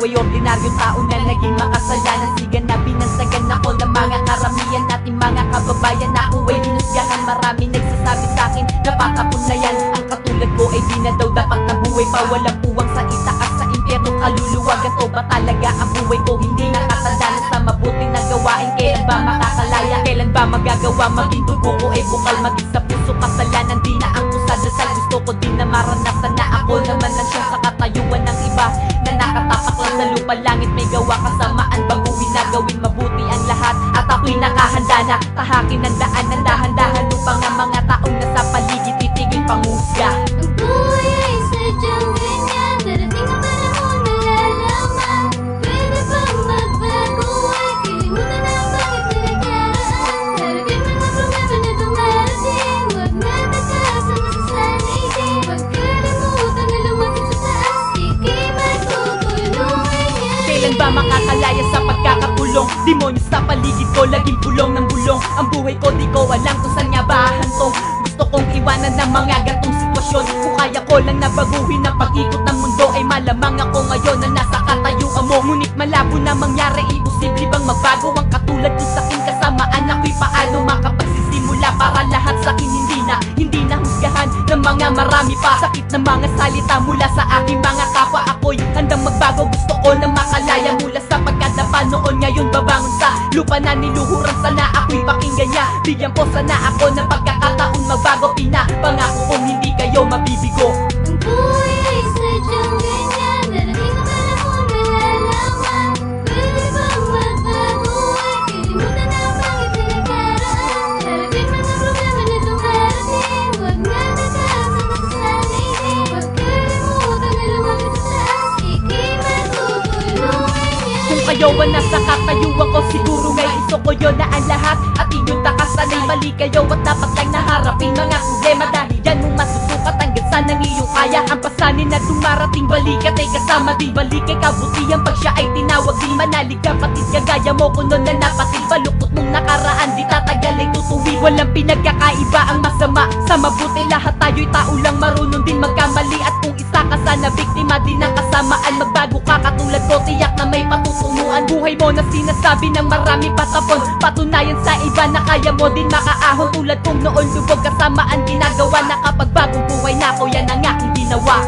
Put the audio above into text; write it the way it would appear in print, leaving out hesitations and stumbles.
ay ordinaryong tao na naging makasalanan. Sigan na binansagan ako ng mga karamihan natin mga kababayan. Ako ay hinusgahan, marami nagsasabi sa'kin napakapunayan. Ang katulad ko ay di na daw dapat nabuhay pa. Walang puwang sa itaas sa impyerno kaluluwa. Ganto ba talaga ang buhay ko? Hindi nakatanda sa mabuti na gawain. Kailan ba makakalaya? Kailan ba magagawa? Maging dugo ko ay bukal, maging sa puso kasalanan. Di na ang kusadasal, gusto ko din na maranasan na ako naman lang siya sa katayuan ng iba na nakatapak lang sa lupa langit. May gawa kasamaan, baguhin na gawin mabuti ang lahat. At ako'y nakahanda na tahakin ang daan ng dahan-dahan upang ang mga taong nasa paligid titigil pangusga. Ang buhay ay sadyang ganyan, darating ang panahon malalaman. Pwede bang magbago ay kalimutan na ang bakit pinagdaraan. Harapin mga problema na dumarating, huwag na takasan na sasanay din. Huwag kalimutan na lumapit sa taas, ika'y matutulungan yan. Kailan ba makakalaya sa pagkakakulong? Demonyo sa paligid ko, laging bulong ng bulong. Ang buhay ko di ko alam kung saan nga ba hantong. Gusto kong iwanan ng mga gantong sitwasyon. Kung kaya ko lang na baguhin ang pag-ikot ng mundo, ay malamang ako ngayon na nasa katayuan mo. Ngunit malabo na mangyari, imposible bang magbago ang katulad ko sa aking kasamaan? Ako'y paano makapagsisimula para lahat sa akin hindi na husgahan ng mga marami pa. Sakit ng mga salita mula sa aking mga kapwa. Ako'y handang magbago, gusto ko na makalaya mula sa pagkadapa noon. Ngayon babangon sa lupa na niluhuran. Sana ako'y pakinggan niya, bigyan po sana ako ng pagkakataon magbago. Pinapangako kong hindi kayo mabibigo. Ang buhay ay sadyang ganyan, darating ang panahon malalaman. Pwede bang magbago ay kalimutan na ang bakit pinagdaraan. Harapin mga problema na dumarating, huwag na takasan na sasanay din. Huwag kalimutan na lumapit sa taas, ika'y matutulungan yan. Kung kayo ang nasa katayuan ko, siguro ngay gusto ko yun na ang lahat at inyong takasanay. Mali kayo at dapat lang naharapin mga problema. Dahil yan mo masusukat hanggang saan ang iyong kaya. Ang pasanin na dumarating, balikat ay kasama din. Balik ay kabutihan pag siya ay tinawag. Di manalig kapatid, kagaya mo ko nun na napatid. Baluktot mong nakaraan, di tatagal ay tutuwi. Walang pinagkakaiba ang masama sa mabuti. Lahat tayo'y tao lang, marunong din magkamali. At kung isa ka sana, biktima din ng kasamaan. Magbago ka katulad ko, tiyak na may patutunguhan. Buhay mo na sinasabi ng marami patapon. Patunayan sa iba na kaya mo din makaahon. Tulad kong noon lubog kasamaan ginagawa. Na kapag bagong buhay na ako, yan ang aking ginawa.